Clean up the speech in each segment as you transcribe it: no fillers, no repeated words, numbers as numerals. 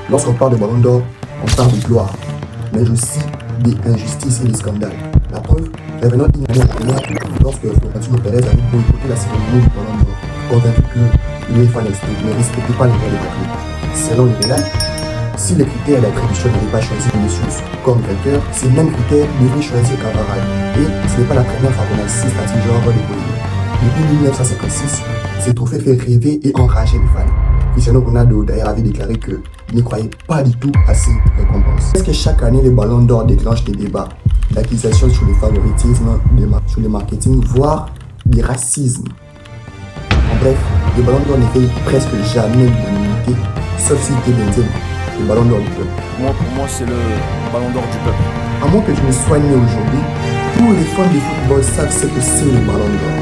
Lorsqu'on parle de ballon d'or, on parle de gloire, mais aussi des injustices et des scandales. La preuve, revenons une année en arrière, lorsque Florentino Pérez avait boycotté la cérémonie du ballon d'or, convaincu que l'UEFA ne respectait pas les règles du club. Selon les règles, si les critères d'attribution n'avaient pas choisi Vinicius comme vainqueur, ces mêmes critères devraient choisir Cavaral. Et ce n'est pas la première fois qu'on assiste à ce genre de polémique. Depuis 1956, ces trophées fait rêver et enrager les fans. Cristiano Ronaldo d'ailleurs avait déclaré qu'il ne croyait pas du tout à ces récompenses. Est-ce que chaque année les ballons d'or déclenchent des débats, d'accusations sur le favoritisme, sur le marketing, voire des racismes? En bref, les ballons d'or ne fait presque jamais l'unanimité, sauf si tu es Benzema, le ballon d'or du peuple. Pour moi, c'est le ballon d'or du peuple. À moins que je ne sois né aujourd'hui, tous les fans du football savent ce que c'est le ballon d'or.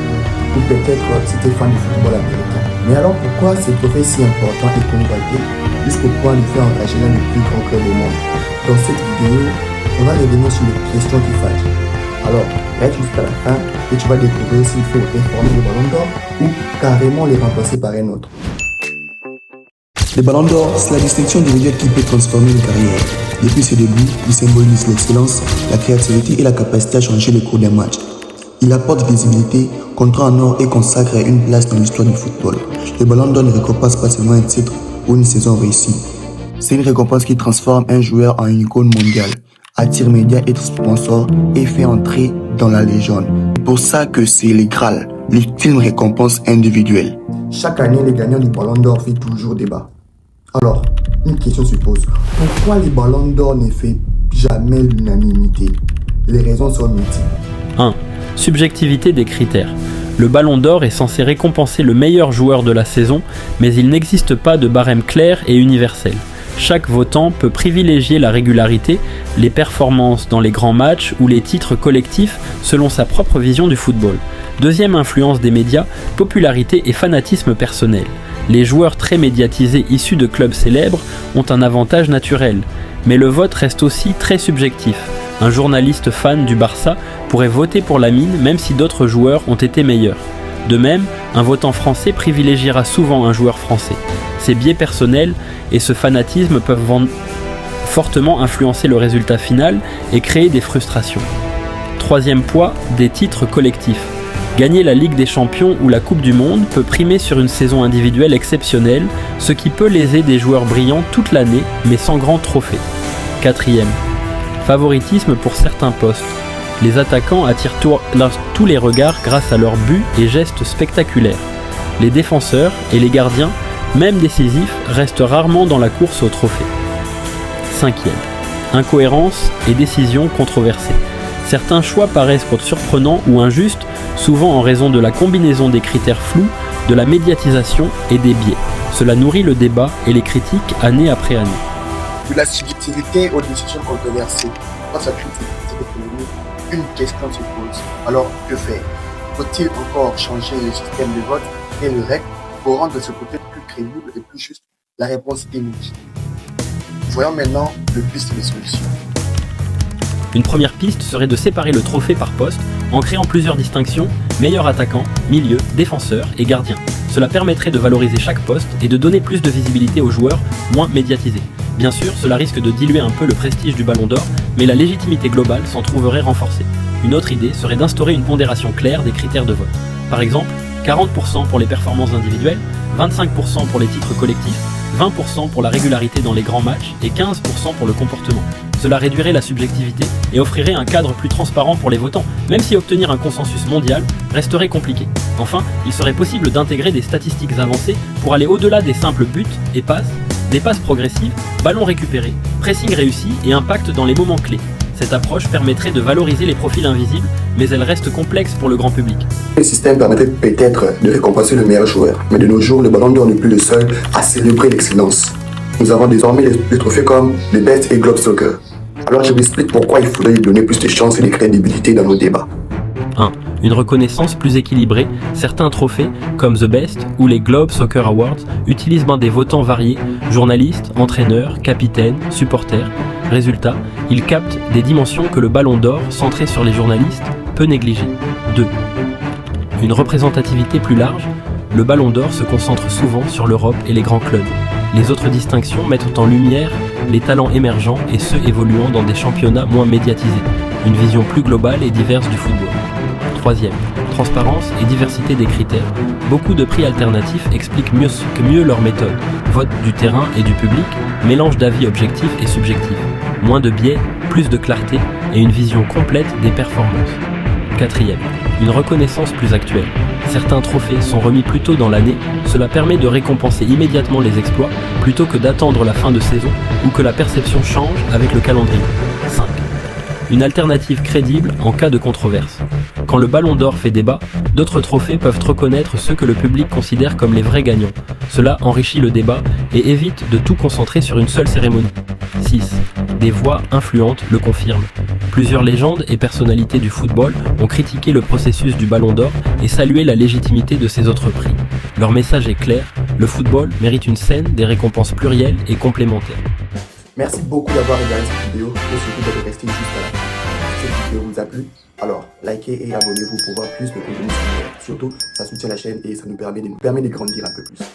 Ou peut-être c'était fan du football américain. Mais alors pourquoi ce trophée est si important et convoité jusqu'au point de faire engager l'un des plus grands clubs au monde? Dans cette vidéo, on va revenir sur les questions qui fâchent. Alors, reste jusqu'à la fin et tu vas découvrir s'il faut réformer le ballon d'or ou carrément les remplacer par un autre. Le ballon d'or, c'est la distinction individuelle qui peut transformer une carrière. Depuis ses débuts, il symbolise l'excellence, la créativité et la capacité à changer le cours d'un match. Il apporte visibilité, contrat en or et consacre une place dans l'histoire du football. Le ballon d'or ne récompense pas seulement un titre ou une saison réussie. C'est une récompense qui transforme un joueur en une icône mondiale, attire médias et sponsors et fait entrer dans la légende. C'est pour ça que c'est le Graal, l'ultime récompense individuelle. Chaque année, les gagnants du ballon d'or font toujours débat. Alors, une question se pose. Pourquoi les ballons d'or ne font jamais l'unanimité? Les raisons sont multiples. 1. Subjectivité des critères. Le ballon d'or est censé récompenser le meilleur joueur de la saison, mais il n'existe pas de barème clair et universel. Chaque votant peut privilégier la régularité, les performances dans les grands matchs ou les titres collectifs selon sa propre vision du football. Deuxième influence des médias, popularité et fanatisme personnel. Les joueurs très médiatisés issus de clubs célèbres ont un avantage naturel, mais le vote reste aussi très subjectif. Un journaliste fan du Barça pourrait voter pour Lamine même si d'autres joueurs ont été meilleurs. De même, un votant français privilégiera souvent un joueur français. Ces biais personnels et ce fanatisme peuvent fortement influencer le résultat final et créer des frustrations. Troisième poids, des titres collectifs. Gagner la Ligue des Champions ou la Coupe du Monde peut primer sur une saison individuelle exceptionnelle, ce qui peut léser des joueurs brillants toute l'année, mais sans grand trophée. Quatrième, favoritisme pour certains postes. Les attaquants attirent tous les regards grâce à leurs buts et gestes spectaculaires. Les défenseurs et les gardiens, même décisifs, restent rarement dans la course au trophée. Cinquième, incohérence et décisions controversées. Certains choix paraissent surprenants ou injustes, souvent en raison de la combinaison des critères flous, de la médiatisation et des biais. Cela nourrit le débat et les critiques année après année. De la subjectivité aux décisions controversées. Face à toute cette économie, une question se pose. Alors, que faire? Faut-il encore changer le système de vote et les règles pour rendre ce côté plus crédible et plus juste? La réponse est oui. Voyons maintenant le pistes de solutions. Une première piste serait de séparer le trophée par poste en créant plusieurs distinctions, meilleur attaquant, milieu, défenseur et gardien. Cela permettrait de valoriser chaque poste et de donner plus de visibilité aux joueurs moins médiatisés. Bien sûr, cela risque de diluer un peu le prestige du ballon d'or, mais la légitimité globale s'en trouverait renforcée. Une autre idée serait d'instaurer une pondération claire des critères de vote. Par exemple, 40% pour les performances individuelles, 25% pour les titres collectifs, 20% pour la régularité dans les grands matchs et 15% pour le comportement. Cela réduirait la subjectivité et offrirait un cadre plus transparent pour les votants, même si obtenir un consensus mondial resterait compliqué. Enfin, il serait possible d'intégrer des statistiques avancées pour aller au-delà des simples buts et passes, des passes progressives, ballons récupérés, pressing réussi et impact dans les moments clés. Cette approche permettrait de valoriser les profils invisibles, mais elle reste complexe pour le grand public. Le système permettrait peut-être de récompenser le meilleur joueur, mais de nos jours, le ballon d'or n'est plus le seul à célébrer l'excellence. Nous avons désormais des trophées comme le Best et Globe Soccer. Alors je vous explique pourquoi il faudrait lui donner plus de chance et de crédibilité dans nos débats. 1. Une reconnaissance plus équilibrée. Certains trophées, comme The Best ou les Globe Soccer Awards, utilisent des votants variés, journalistes, entraîneurs, capitaines, supporters. Résultat, ils captent des dimensions que le ballon d'or, centré sur les journalistes, peut négliger. 2. Une représentativité plus large. Le ballon d'or se concentre souvent sur l'Europe et les grands clubs. Les autres distinctions mettent en lumière les talents émergents et ceux évoluant dans des championnats moins médiatisés, une vision plus globale et diverse du football. Troisième, transparence et diversité des critères. Beaucoup de prix alternatifs expliquent mieux leur méthode. Vote du terrain et du public, mélange d'avis objectifs et subjectifs. Moins de biais, plus de clarté et une vision complète des performances. Quatrième, une reconnaissance plus actuelle. Certains trophées sont remis plus tôt dans l'année, cela permet de récompenser immédiatement les exploits plutôt que d'attendre la fin de saison ou que la perception change avec le calendrier. 5. Une alternative crédible en cas de controverse. Quand le Ballon d'Or fait débat, d'autres trophées peuvent reconnaître ceux que le public considère comme les vrais gagnants. Cela enrichit le débat et évite de tout concentrer sur une seule cérémonie. 6. Des voix influentes le confirment. Plusieurs légendes et personnalités du football ont critiqué le processus du Ballon d'Or et salué la légitimité de ces autres prix. Leur message est clair, le football mérite une scène, des récompenses plurielles et complémentaires. Merci beaucoup d'avoir regardé cette vidéo et surtout d'être resté jusqu'à la fin. Si cette vidéo vous a plu, alors likez et abonnez-vous pour voir plus de contenu similaire. Surtout, ça soutient la chaîne et ça nous permet de grandir un peu plus.